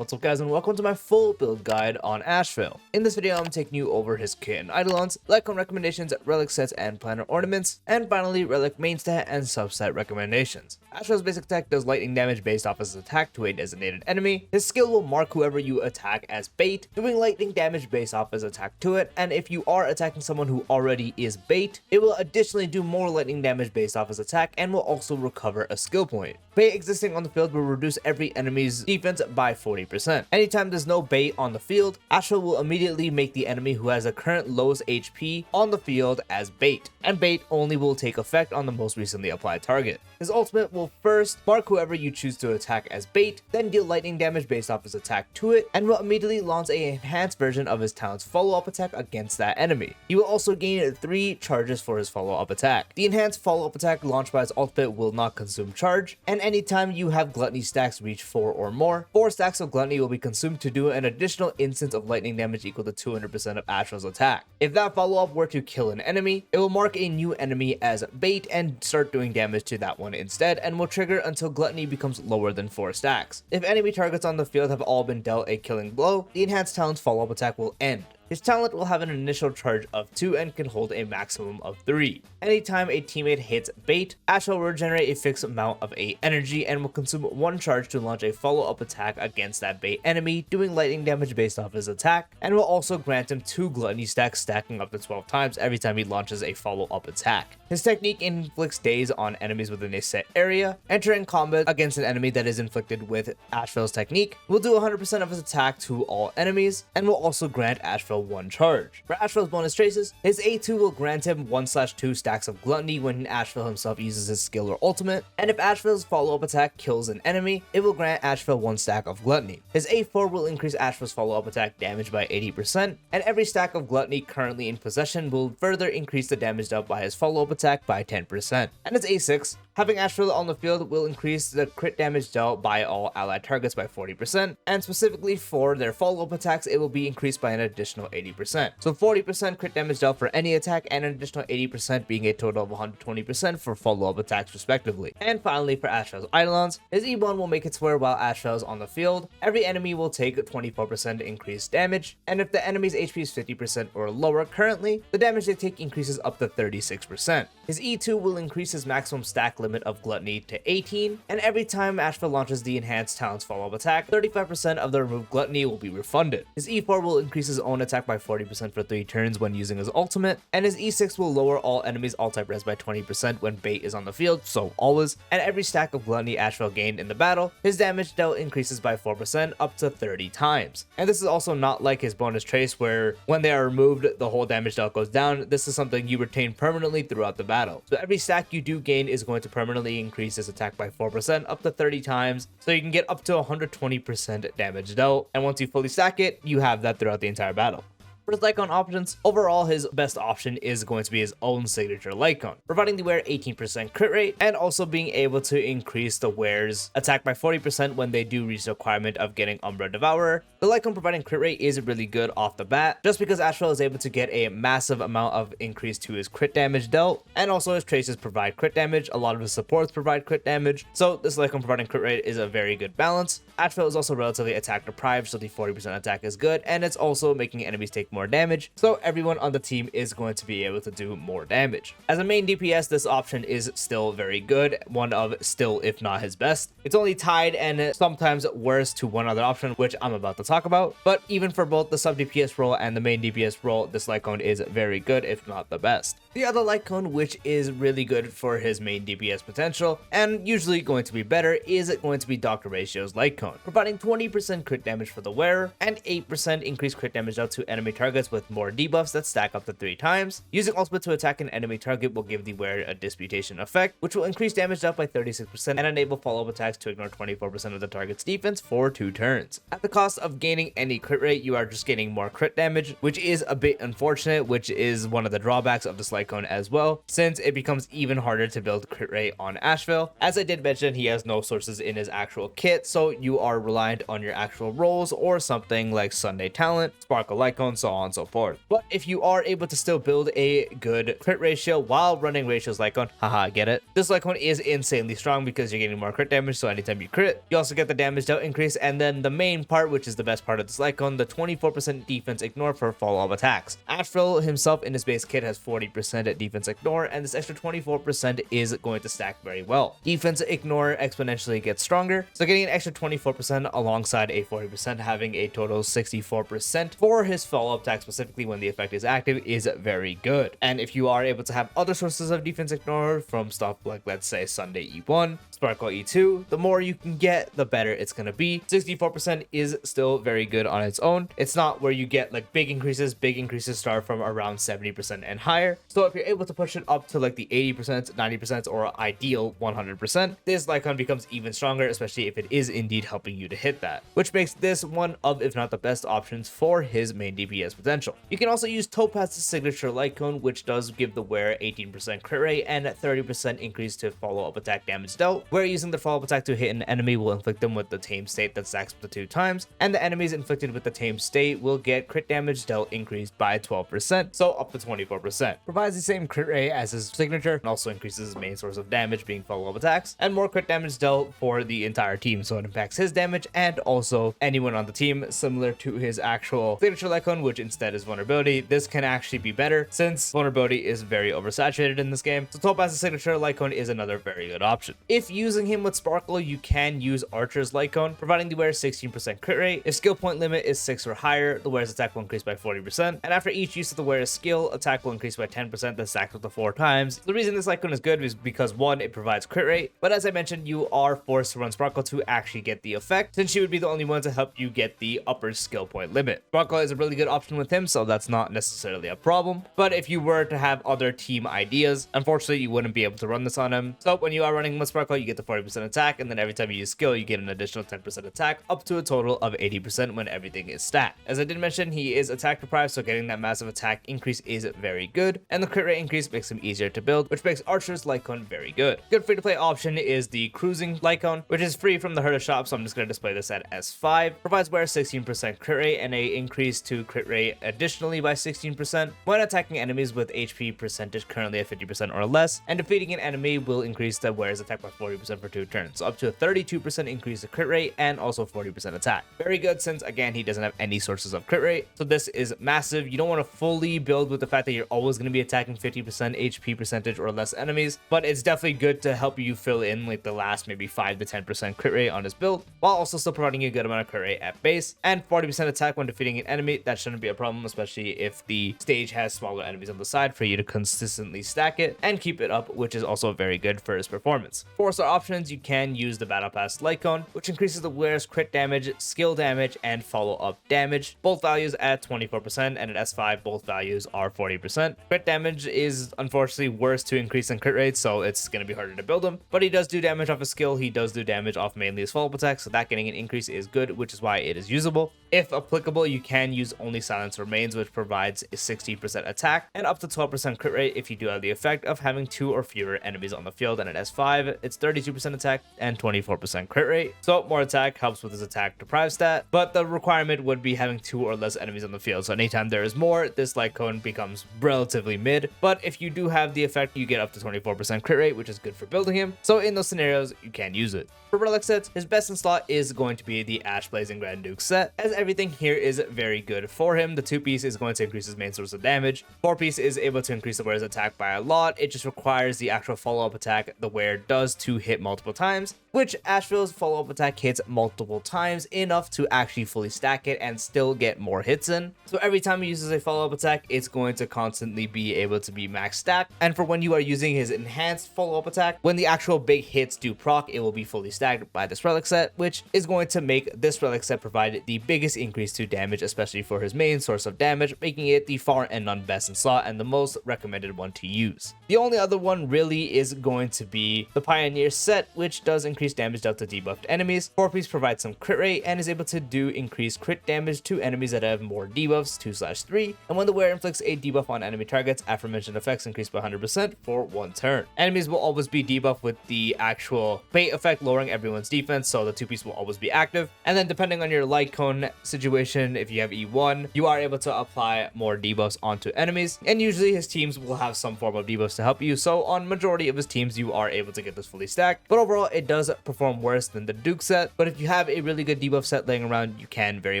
What's up guys, and welcome to my full build guide on Ashveil. In this video I'm taking you over his kit and eidolons, Lightcone recommendations, Relic Stats and Planar Ornaments, and finally Relic main stat and substat recommendations. Ashveil's basic attack does lightning damage based off his attack to a designated enemy. His skill will mark whoever you attack as bait, doing lightning damage based off his attack to it, and if you are attacking someone who already is bait, it will additionally do more lightning damage based off his attack and will also recover a skill point. Bait existing on the field will reduce every enemy's defense by 40%. Anytime there's no bait on the field, Ashveil will immediately make the enemy who has the current lowest HP on the field as bait, and bait only will take effect on the most recently applied target. His ultimate will first mark whoever you choose to attack as bait, then deal lightning damage based off his attack to it, and will immediately launch an enhanced version of his talent's follow-up attack against that enemy. He will also gain 3 charges for his follow-up attack. The enhanced follow-up attack launched by his ultimate will not consume charge, and anytime you have gluttony stacks reach 4 or more, 4 stacks of gluttony will be consumed to do an additional instance of lightning damage equal to 200% of Ashveil's attack. If that follow-up were to kill an enemy, it will mark a new enemy as bait and start doing damage to that one instead, and will trigger until gluttony becomes lower than 4 stacks. If enemy targets on the field have all been dealt a killing blow, the enhanced talent's follow-up attack will end. His talent will have an initial charge of 2 and can hold a maximum of 3. Anytime a teammate hits bait, Ashveil will regenerate a fixed amount of 8 energy and will consume 1 charge to launch a follow-up attack against that bait enemy, doing lightning damage based off his attack, and will also grant him 2 gluttony stacks, stacking up to 12 times every time he launches a follow-up attack. His technique inflicts daze on enemies within a set area. Entering combat against an enemy that is inflicted with Ashveil's technique will do 100% of his attack to all enemies, and will also grant Ashveil 1 charge. For Ashveil's bonus traces, his A2 will grant him 1/2 stacks of gluttony when Ashveil himself uses his skill or ultimate, and if Ashveil's follow-up attack kills an enemy, it will grant Ashveil 1 stack of gluttony. His A4 will increase Ashveil's follow-up attack damage by 80%, and every stack of gluttony currently in possession will further increase the damage dealt by his follow-up attack by 10%. And his A6, having Ashveil on the field will increase the crit damage dealt by all allied targets by 40%, and specifically for their follow-up attacks, it will be increased by an additional 80%. So 40% crit damage dealt for any attack, and an additional 80% being a total of 120% for follow-up attacks respectively. And finally, for Ashveil's eidolons, his E1 will make its way while Ashveil is on the field. Every enemy will take 24% increased damage, and if the enemy's HP is 50% or lower currently, the damage they take increases up to 36%. His E2 will increase his maximum stack limit of gluttony to 18, and every time Ashveil launches the enhanced talent's follow-up attack, 35% of the removed gluttony will be refunded. His E4 will increase his own attack by 40% for 3 turns when using his ultimate, and his E6 will lower all enemies all-type res by 20% when bait is on the field, so always, and every stack of gluttony Ashveil gained in the battle, his damage dealt increases by 4% up to 30 times. And this is also not like his bonus trace where when they are removed, the whole damage dealt goes down. This is something you retain permanently throughout the battle. So every stack you do gain is going to permanently increase his attack by 4% up to 30 times, so you can get up to 120% damage dealt, and once you fully stack it, you have that throughout the entire battle. For his Lightcone options, overall his best option is going to be his own signature Lightcone, providing the wearer 18% crit rate, and also being able to increase the wearer's attack by 40% when they do reach the requirement of getting Umbra Devourer. The Lightcone providing crit rate is really good off the bat, just because Ashveil is able to get a massive amount of increase to his crit damage dealt, and also his traces provide crit damage, a lot of his supports provide crit damage, so this Lightcone providing crit rate is a very good balance. Ashveil is also relatively attack deprived, so the 40% attack is good, and it's also making enemies take more damage, so everyone on the team is going to be able to do more damage. As a main DPS, this option is still very good, one of still if not his best. It's only tied and sometimes worse to one other option, which I'm about to talk about, but even for both the sub-DPS role and the main DPS role, this Lightcone is very good if not the best. The other Lightcone, which is really good for his main DPS potential, and usually going to be better, is going to be Dr. Ratio's Lightcone, providing 20% crit damage for the wearer, and 8% increased crit damage out to enemy targets with more debuffs that stack up to 3 times. Using ultimate to attack an enemy target will give the wearer a disputation effect, which will increase damage dealt by 36% and enable follow-up attacks to ignore 24% of the target's defense for 2 turns. At the cost of gaining any crit rate, you are just getting more crit damage, which is a bit unfortunate, which is one of the drawbacks of this Lightcone as well, since it becomes even harder to build crit rate on Ashveil. As I did mention, he has no sources in his actual kit, so you are reliant on your actual rolls or something like Sunday Talent, Sparkle Lightcone, so so on and so forth. But if you are able to still build a good crit ratio while running ratios Lightcone, haha, get it? This Lightcone is insanely strong because you're getting more crit damage, so anytime you crit, you also get the damage dealt increase, and then the main part, which is the best part of this Lightcone, the 24% defense ignore for follow-up attacks. Ashveil himself in his base kit has 40% defense ignore, and this extra 24% is going to stack very well. Defense ignore exponentially gets stronger, so getting an extra 24% alongside a 40% having a total 64% for his follow-up attack, specifically when the effect is active, is very good. And if you are able to have other sources of defense ignore from stuff like, let's say, Sunday E1, Sparkle E2, the more you can get, the better it's gonna be. 64% is still very good on its own. It's not where you get like big increases. Big increases start from around 70% and higher. So if you're able to push it up to like the 80%, 90%, or ideal 100%, this Lightcone becomes even stronger, especially if it is indeed helping you to hit that, which makes this one of, if not the best options for his main DPS potential. You can also use Topaz's signature Lightcone, which does give the wearer 18% crit rate and 30% increase to follow-up attack damage dealt, where using the follow-up attack to hit an enemy will inflict them with the tame state that stacks up to 2 times, and the enemies inflicted with the tame state will get crit damage dealt increased by 12%, so up to 24%. Provides the same crit rate as his signature, and also increases his main source of damage being follow-up attacks, and more crit damage dealt for the entire team, so it impacts his damage and also anyone on the team, similar to his actual signature Lightcone, which instead is vulnerability. This can actually be better since vulnerability is very oversaturated in this game, so Topaz's signature Lightcone is another very good option. If using him with Sparkle, you can use Archer's Lightcone, providing the wearer 16% crit rate. If skill point limit is 6 or higher, the wearer's attack will increase by 40%, and after each use of the wearer's skill, attack will increase by 10% that stacks up to 4 times. The reason this Lightcone is good is because 1, it provides crit rate, but as I mentioned, you are forced to run Sparkle to actually get the effect, since she would be the only one to help you get the upper skill point limit. Sparkle is a really good option with him, so that's not necessarily a problem, but if you were to have other team ideas, unfortunately you wouldn't be able to run this on him. So when you are running with Sparkle, you get the 40% attack, and then every time you use skill, you get an additional 10% attack, up to a total of 80% when everything is stacked. As I did mention, he is attack deprived, so getting that massive attack increase is very good, and the crit rate increase makes him easier to build, which makes Archer's Lightcone very good. Good free-to-play option is the Cruising Lightcone, which is free from the Herder shop, so I'm just going to display this at S5. Provides wearer 16% crit rate and a increase to crit rate additionally by 16% when attacking enemies with HP percentage currently at 50% or less, and defeating an enemy will increase the wearer's attack by 40% for 2 turns, so up to a 32% increase to crit rate and also 40% attack. Very good since, again, he doesn't have any sources of crit rate, so this is massive. You don't want to fully build with the fact that you're always going to be attacking 50% HP percentage or less enemies, but it's definitely good to help you fill in like the last maybe 5 to 10% crit rate on his build, while also still providing you a good amount of crit rate at base, and 40% attack when defeating an enemy. That shouldn't be a problem, especially if the stage has smaller enemies on the side for you to consistently stack it and keep it up, which is also very good for his performance. 4-star options, you can use the Battle Pass Lightcone, which increases the wearer's crit damage, skill damage, and follow-up damage, both values at 24%, and at S5 both values are 40%. Crit damage is unfortunately worse to increase than crit rate, so it's going to be harder to build him, but he does do damage off his skill. He does do damage off mainly his follow-up attack, so that getting an increase is good, which is why it is usable. If applicable, you can use only Silence Remains, which provides a 60% attack and up to 12% crit rate if you do have the effect of having 2 or fewer enemies on the field, and at S5 it's 32% attack and 24% crit rate, so more attack helps with his attack deprived stat, but the requirement would be having 2 or less enemies on the field, so anytime there is more, this Lightcone becomes relatively mid, but if you do have the effect, you get up to 24% crit rate, which is good for building him, so in those scenarios you can use it. For Relic Sets, his best in slot is going to be the Ash Blazing Grand Duke set, as everything here is very good for him. The 2-piece is going to increase his main source of damage, 4-piece is able to increase the wearer's attack by a lot. It just requires the actual follow-up attack the wearer does to hit multiple times, which Ashveil's follow-up attack hits multiple times, enough to actually fully stack it and still get more hits in. So every time he uses a follow-up attack, it's going to constantly be able to be max stacked, and for when you are using his enhanced follow-up attack, when the actual big hits do proc, it will be fully stacked by this Relic set, which is going to make this Relic set provide the biggest increase to damage, especially for his main source of damage, making it the far and none best in slot and the most recommended one to use. The only other one really is going to be the Pioneer set, which does increase damage dealt to debuffed enemies. 4-piece provides some crit rate and is able to do increased crit damage to enemies that have more debuffs, 2/3, and when the wearer inflicts a debuff on enemy targets, aforementioned effects increase by 100% for 1 turn. Enemies will always be debuffed with the actual bait effect lowering everyone's defense, so the 2-piece will always be active, and then depending on your Lightcone situation, if you have E1, you you are able to apply more debuffs onto enemies, and usually his teams will have some form of debuffs to help you, so on majority of his teams you are able to get this fully stacked. But overall it does perform worse than the Duke set, but if you have a really good debuff set laying around, you can very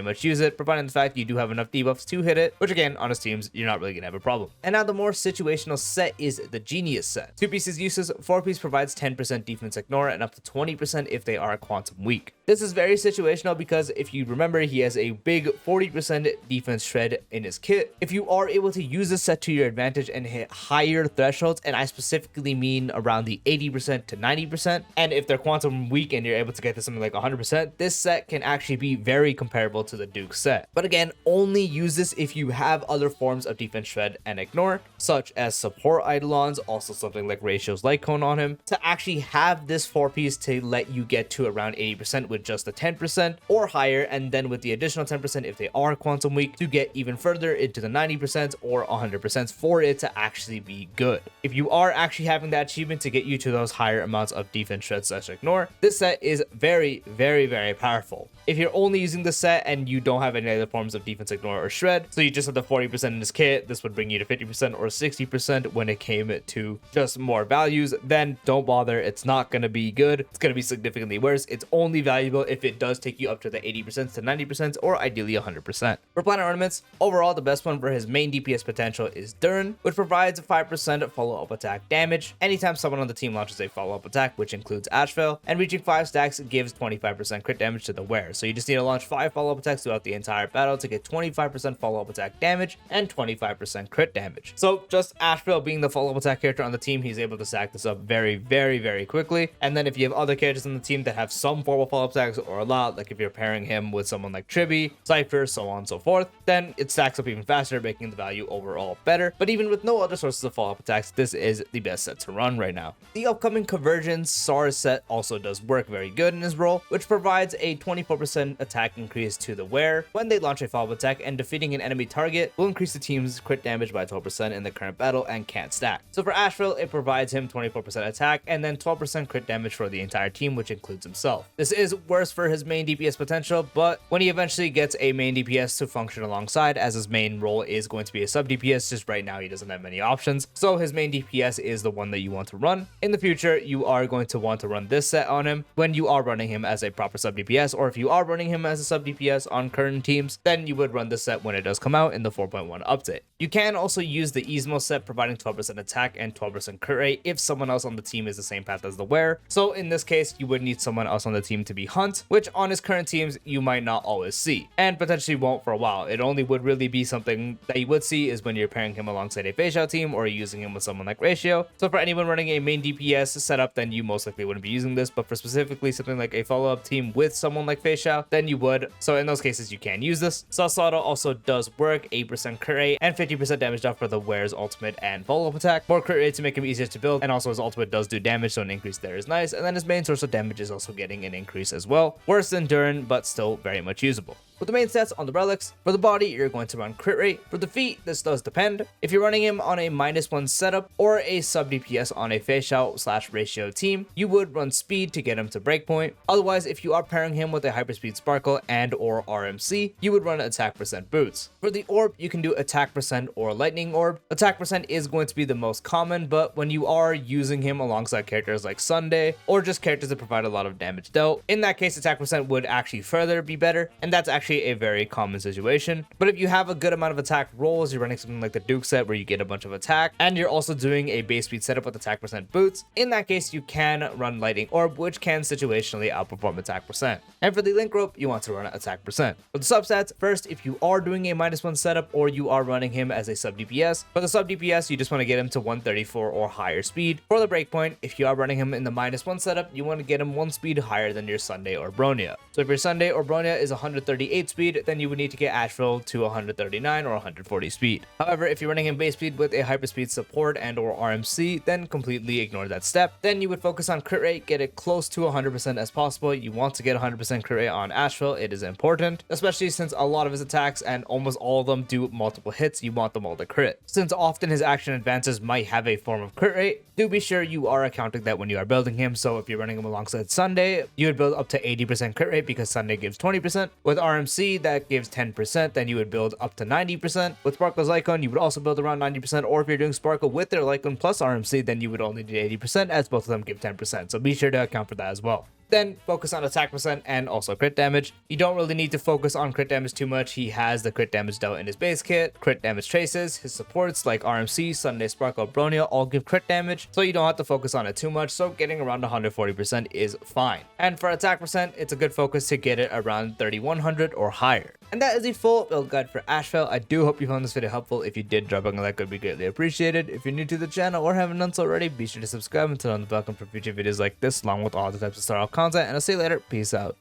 much use it, providing the fact you do have enough debuffs to hit it, which again, on his teams, you're not really gonna have a problem. And now the more situational set is the Genius set. 2 pieces uses, 4 piece provides 10% defense ignore and up to 20% if they are quantum weak. This is very situational because if you remember, he has a big 40% defense shred in his kit. If you are able to use this set to your advantage and hit higher thresholds, and I specifically mean around the 80% to 90%, and if they're quantum weak and you're able to get to something like 100%, this set can actually be very comparable to the Duke set. But again, only use this if you have other forms of defense shred and ignore, such as support eidolons, also something like Ratio's Lightcone on him, to actually have this 4 piece to let you get to around 80% with just the 10% or higher, and then with the additional 10% if they are quantum weak to get even further into the 90% or 100% for it to actually be good. If you are actually having that achievement to get you to those higher amounts of defense shred / ignore, this set is very, very, very powerful. If you're only using the set and you don't have any other forms of defense ignore or shred, so you just have the 40% in this kit, this would bring you to 50% or 60% when it came to just more values, then don't bother. It's not going to be good. It's going to be significantly worse. It's only valuable if it does take you up to the 80% to 90% or ideally 100%. For Planar Ornaments, overall the best one for his main DPS potential is Durn, which provides 5% follow-up attack damage anytime someone on the team launches a follow-up attack, which includes Ashveil, and reaching 5 stacks gives 25% crit damage to the wearer. So you just need to launch 5 follow-up attacks throughout the entire battle to get 25% follow-up attack damage and 25% crit damage. So just Ashveil being the follow-up attack character on the team, he's able to stack this up very, very, very quickly. And then if you have other characters on the team that have some form of follow-up attacks or a lot, like if you're pairing him with someone like Triby, Cypher, so on and so forth, then it stacks up even faster, making the value overall better. But even with no other sources of follow-up attacks, this is the best set to run right now. The upcoming Convergence SARS set also does work very good in his role, which provides a 24% attack increase to the wearer when they launch a follow-up attack, and defeating an enemy target will increase the team's crit damage by 12% in the current battle and can't stack. So for Ashveil, it provides him 24% attack and then 12% crit damage for the entire team, which includes himself. This is worse for his main DPS potential, but when he eventually gets a main DPS to function alongside, as his main role is going to be a sub DPS, just right now he doesn't have many options, so his main DPS is the one that you want to run. In the future, you are going to want to run this set on him when you are running him as a proper sub DPS, or if you are running him as a sub DPS on current teams, then you would run this set when it does come out in the 4.1 update. You can also use the Ismo set, providing 12% attack and 12% crit rate if someone else on the team is the same path as the wearer. So in this case, you would need someone else on the team to be Hunt, which on his current teams you might not always see, and potentially won't for a while. It only would really be something that you would see is when you're pairing him alongside a Facial team or using him with someone like Ratio. So for anyone running a main DPS setup, then you most likely wouldn't be using this, but for specifically something like a follow-up team with someone like Facial, then you would. So in those cases, you can use this. Sauce also does work, 8% crit rate and 50% damage off for the wearer's ultimate and follow-up attack. More crit rate to make him easier to build, and also his ultimate does do damage, so an increase there is nice. And then his main source of damage is also getting an increase as well. Worse than Durn, but still very much usable. With the main stats on the relics, for the body, you're going to run crit rate. For the feet, this does depend. If you're running him on a -1 setup or a sub DPS on a Facial / Ratio team, you would run speed to get him to breakpoint. Otherwise, if you are pairing him with a hyperspeed sparkle and or RMC, you would run attack % boots. For the orb, you can do attack % or lightning orb. Attack % is going to be the most common, but when you are using him alongside characters like Sunday or just characters that provide a lot of damage dealt, in that case, attack % would actually further be better, and that's actually a very common situation. But if you have a good amount of attack rolls, you're running something like the Duke set where you get a bunch of attack, and you're also doing a base speed setup with attack % boots, in that case you can run lightning orb, which can situationally outperform attack %. And for the link rope, you want to run attack %. For the substats, first, if you are doing a -1 setup or you are running him as a sub DPS, for the sub DPS you just want to get him to 134 or higher speed. For the breakpoint, if you are running him in the -1 setup, you want to get him 1 speed higher than your Sunday or Bronya. So if your Sunday or Bronya is 138 speed, then you would need to get Ashveil to 139 or 140 speed. However, if you're running him base speed with a hyperspeed support and or RMC, then completely ignore that step. Then you would focus on crit rate, get it close to 100% as possible. You want to get 100% crit rate on Ashveil. It is important, especially since a lot of his attacks and almost all of them do multiple hits. You want them all to crit. Since often his action advances might have a form of crit rate, do be sure you are accounting that when you are building him. So if you're running him alongside Sunday, you would build up to 80% crit rate because Sunday gives 20%. With RMC, RMC, that gives 10%, then you would build up to 90%. With Sparkle's Lightcone, you would also build around 90%, or if you're doing Sparkle with their Lightcone plus RMC, then you would only need 80%, as both of them give 10%. So be sure to account for that as well. Then focus on attack percent and also crit damage. You don't really need to focus on crit damage too much. He has the crit damage dealt in his base kit, crit damage traces, his supports like RMC, Sunday Sparkle, Bronia all give crit damage, so you don't have to focus on it too much, so getting around 140% is fine. And for attack percent, it's a good focus to get it around 3100 or higher. And that is the full build guide for Ashveil. I do hope you found this video helpful. If you did, dropping a like would be greatly appreciated. If you're new to the channel or haven't done so already, be sure to subscribe and turn on the bell icon for future videos like this, along with all the types of Star Rail content. And I'll see you later. Peace out.